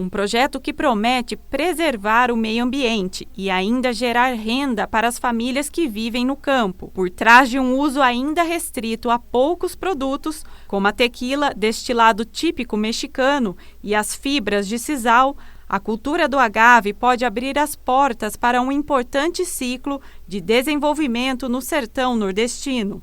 Um projeto que promete preservar o meio ambiente e ainda gerar renda para as famílias que vivem no campo, por trás de um uso ainda restrito a poucos produtos, como a tequila, destilado típico mexicano, e as fibras de sisal. A cultura do agave pode abrir as portas para um importante ciclo de desenvolvimento no sertão nordestino.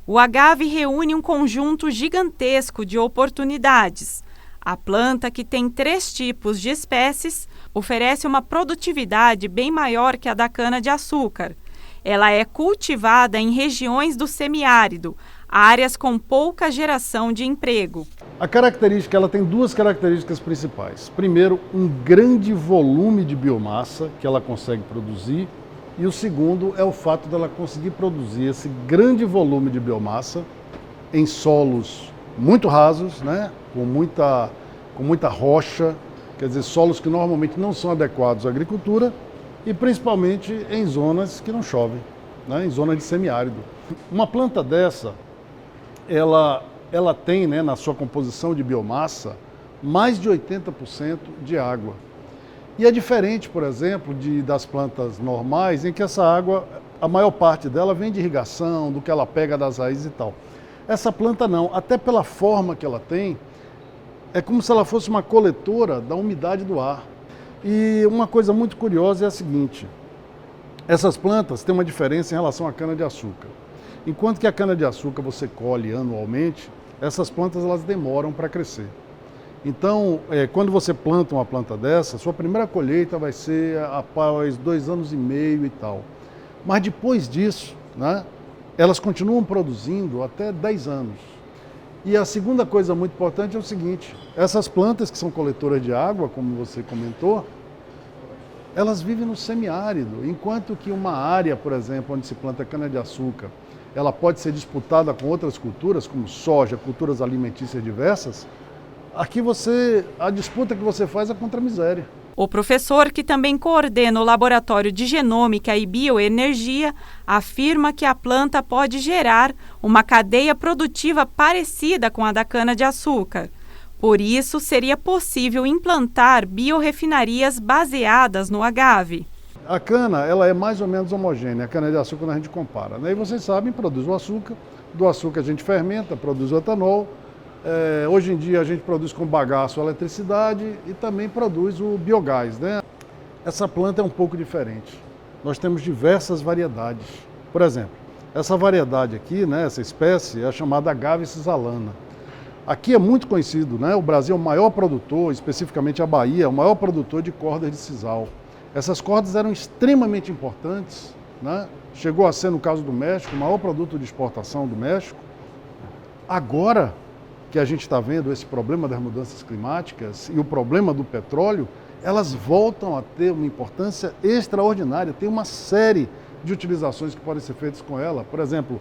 O agave reúne um conjunto gigantesco de oportunidades. A planta, que tem 3 tipos de espécies, oferece uma produtividade bem maior que a da cana-de-açúcar. Ela é cultivada em regiões do semiárido, áreas com pouca geração de emprego. Ela tem 2 características principais. Primeiro, um grande volume de biomassa que ela consegue produzir. E o segundo é o fato dela conseguir produzir esse grande volume de biomassa em solos muito rasos, né? com muita rocha, quer dizer, solos que normalmente não são adequados à agricultura e principalmente em zonas que não chovem, né? Em zonas de semiárido. Uma planta dessa, ela tem, né, na sua composição de biomassa mais de 80% de água. E é diferente, por exemplo, das plantas normais, em que essa água, a maior parte dela vem de irrigação, do que ela pega das raízes e tal. Essa planta não, até pela forma que ela tem, é como se ela fosse uma coletora da umidade do ar. E uma coisa muito curiosa é a seguinte: essas plantas têm uma diferença em relação à cana-de-açúcar. Enquanto que a cana-de-açúcar você colhe anualmente, essas plantas elas demoram para crescer. Então, quando você planta uma planta dessa, sua primeira colheita vai ser após 2 anos e meio e tal. Mas depois disso, né, elas continuam produzindo até 10 anos. E a segunda coisa muito importante é o seguinte: essas plantas que são coletoras de água, como você comentou, elas vivem no semiárido, enquanto que uma área, por exemplo, onde se planta cana-de-açúcar, ela pode ser disputada com outras culturas, como soja, culturas alimentícias diversas. Aqui a disputa que você faz é contra a miséria. O professor, que também coordena o Laboratório de Genômica e Bioenergia, afirma que a planta pode gerar uma cadeia produtiva parecida com a da cana-de-açúcar. Por isso, seria possível implantar biorefinarias baseadas no agave. A cana, ela é mais ou menos homogênea, a cana-de-açúcar quando a gente compara, né? E vocês sabem, produz o açúcar, do açúcar a gente fermenta, produz o etanol. Hoje em dia a gente produz com bagaço a eletricidade e também produz o biogás, né? Essa planta é um pouco diferente. Nós temos diversas variedades. Por exemplo, essa variedade aqui, né, essa espécie, é chamada agave cisalana. Aqui é muito conhecido, né? O Brasil é o maior produtor, especificamente a Bahia, é o maior produtor de cordas de sisal. Essas cordas eram extremamente importantes, né? Chegou a ser, no caso do México, o maior produto de exportação do México. Agora que a gente está vendo esse problema das mudanças climáticas e o problema do petróleo, elas voltam a ter uma importância extraordinária. Tem uma série de utilizações que podem ser feitas com ela. Por exemplo,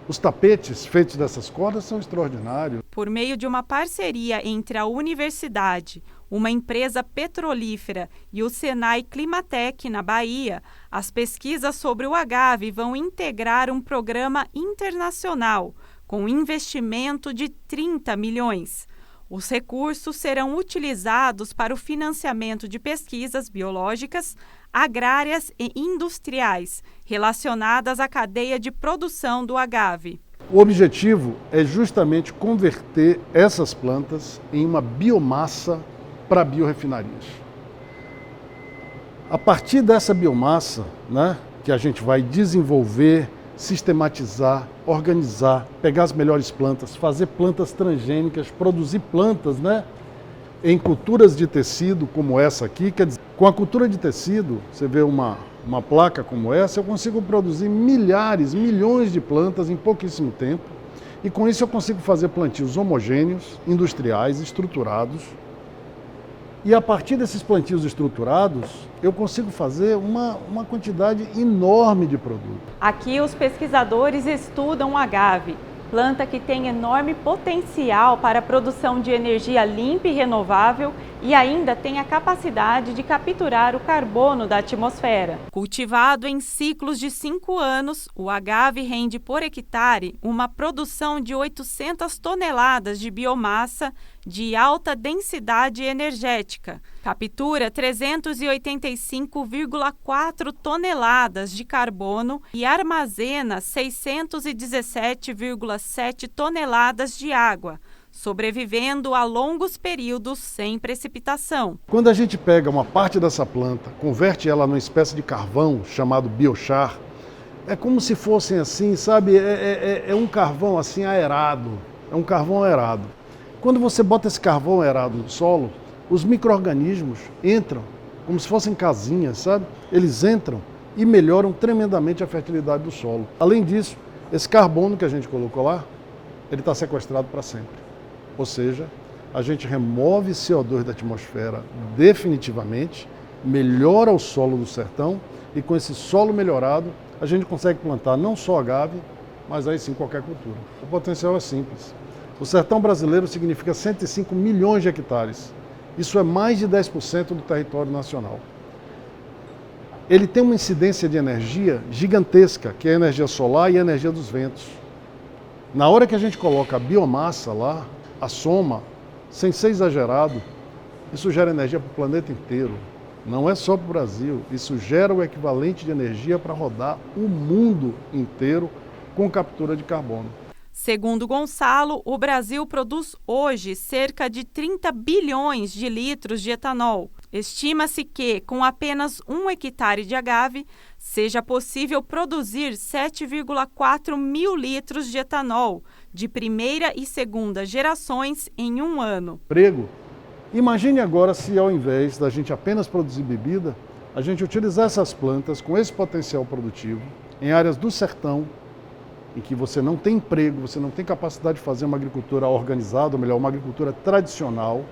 os tapetes feitos dessas cordas são extraordinários. Por meio de uma parceria entre a universidade, uma empresa petrolífera e o Senai Climatec, na Bahia, as pesquisas sobre o agave vão integrar um programa internacional com investimento de 30 milhões. Os recursos serão utilizados para o financiamento de pesquisas biológicas, agrárias e industriais relacionadas à cadeia de produção do agave. O objetivo é justamente converter essas plantas em uma biomassa para biorefinarias. A partir dessa biomassa, né, que a gente vai desenvolver, sistematizar, organizar, pegar as melhores plantas, fazer plantas transgênicas, produzir plantas, né, em culturas de tecido como essa aqui. Quer dizer, com a cultura de tecido, você vê uma placa como essa, eu consigo produzir milhares, milhões de plantas em pouquíssimo tempo. E com isso eu consigo fazer plantios homogêneos, industriais, estruturados. E a partir desses plantios estruturados, eu consigo fazer uma quantidade enorme de produto. Aqui os pesquisadores estudam o agave, planta que tem enorme potencial para a produção de energia limpa e renovável e ainda tem a capacidade de capturar o carbono da atmosfera. Cultivado em ciclos de 5 anos, o agave rende por hectare uma produção de 800 toneladas de biomassa de alta densidade energética, captura 385,4 toneladas de carbono e armazena 617,7 toneladas de água, sobrevivendo a longos períodos sem precipitação. Quando a gente pega uma parte dessa planta, converte ela numa espécie de carvão chamado biochar, é como se fossem assim, sabe, é um carvão assim aerado, é um carvão aerado. Quando você bota esse carvão aerado no solo, os micro-organismos entram, como se fossem casinhas, sabe? Eles entram e melhoram tremendamente a fertilidade do solo. Além disso, esse carbono que a gente colocou lá, ele está sequestrado para sempre. Ou seja, a gente remove CO2 da atmosfera definitivamente, melhora o solo do sertão e com esse solo melhorado, a gente consegue plantar não só agave, mas aí sim qualquer cultura. O potencial é simples. O sertão brasileiro significa 105 milhões de hectares. Isso é mais de 10% do território nacional. Ele tem uma incidência de energia gigantesca, que é a energia solar e a energia dos ventos. Na hora que a gente coloca a biomassa lá, a soma, sem ser exagerado, isso gera energia para o planeta inteiro. Não é só para o Brasil, isso gera o equivalente de energia para rodar o mundo inteiro com captura de carbono. Segundo Gonçalo, o Brasil produz hoje cerca de 30 bilhões de litros de etanol. Estima-se que, com apenas 1 hectare de agave, seja possível produzir 7,4 mil litros de etanol, de primeira e segunda gerações, em um ano. Emprego. Imagine agora se, ao invés da gente apenas produzir bebida, a gente utilizar essas plantas com esse potencial produtivo em áreas do sertão, em que você não tem emprego, você não tem capacidade de fazer uma agricultura organizada, ou melhor, uma agricultura tradicional.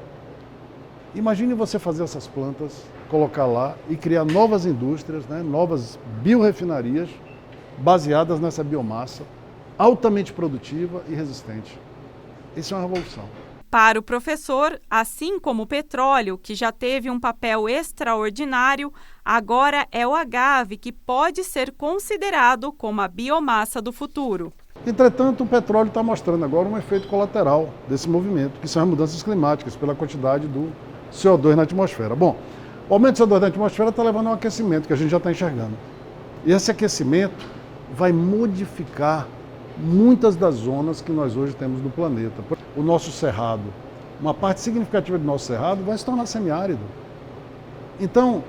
Imagine você fazer essas plantas, colocar lá e criar novas indústrias, né, novas biorefinarias baseadas nessa biomassa, altamente produtiva e resistente. Isso é uma revolução. Para o professor, assim como o petróleo, que já teve um papel extraordinário, agora é o agave que pode ser considerado como a biomassa do futuro. Entretanto, o petróleo está mostrando agora um efeito colateral desse movimento, que são as mudanças climáticas, pela quantidade do CO2 na atmosfera. Bom, o aumento do CO2 na atmosfera está levando a um aquecimento, que a gente já está enxergando. E esse aquecimento vai modificar muitas das zonas que nós hoje temos no planeta. O nosso cerrado, uma parte significativa do nosso cerrado vai se tornar semiárido. Então,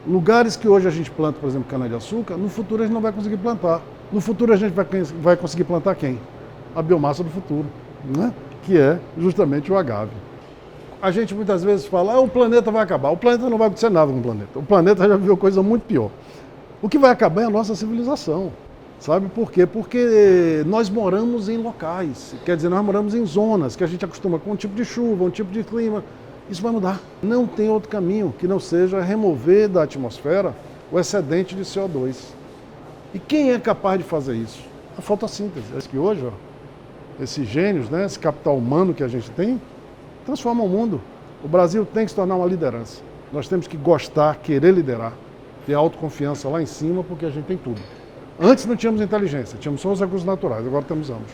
lugares que hoje a gente planta, por exemplo, cana-de-açúcar, no futuro a gente não vai conseguir plantar. No futuro a gente vai conseguir plantar quem? A biomassa do futuro, né? Que é justamente o agave. A gente muitas vezes fala, o planeta vai acabar. O planeta não vai acontecer nada com o planeta. O planeta já viveu coisa muito pior. O que vai acabar é a nossa civilização. Sabe por quê? Porque nós moramos em locais, quer dizer, nós moramos em zonas que a gente acostuma com um tipo de chuva, um tipo de clima. Isso vai mudar. Não tem outro caminho que não seja remover da atmosfera o excedente de CO2. E quem é capaz de fazer isso? A fotossíntese. É que hoje, esses gênios, né, esse capital humano que a gente tem, transforma o mundo. O Brasil tem que se tornar uma liderança. Nós temos que gostar, querer liderar, ter autoconfiança lá em cima, porque a gente tem tudo. Antes não tínhamos inteligência, tínhamos só os recursos naturais, agora temos ambos.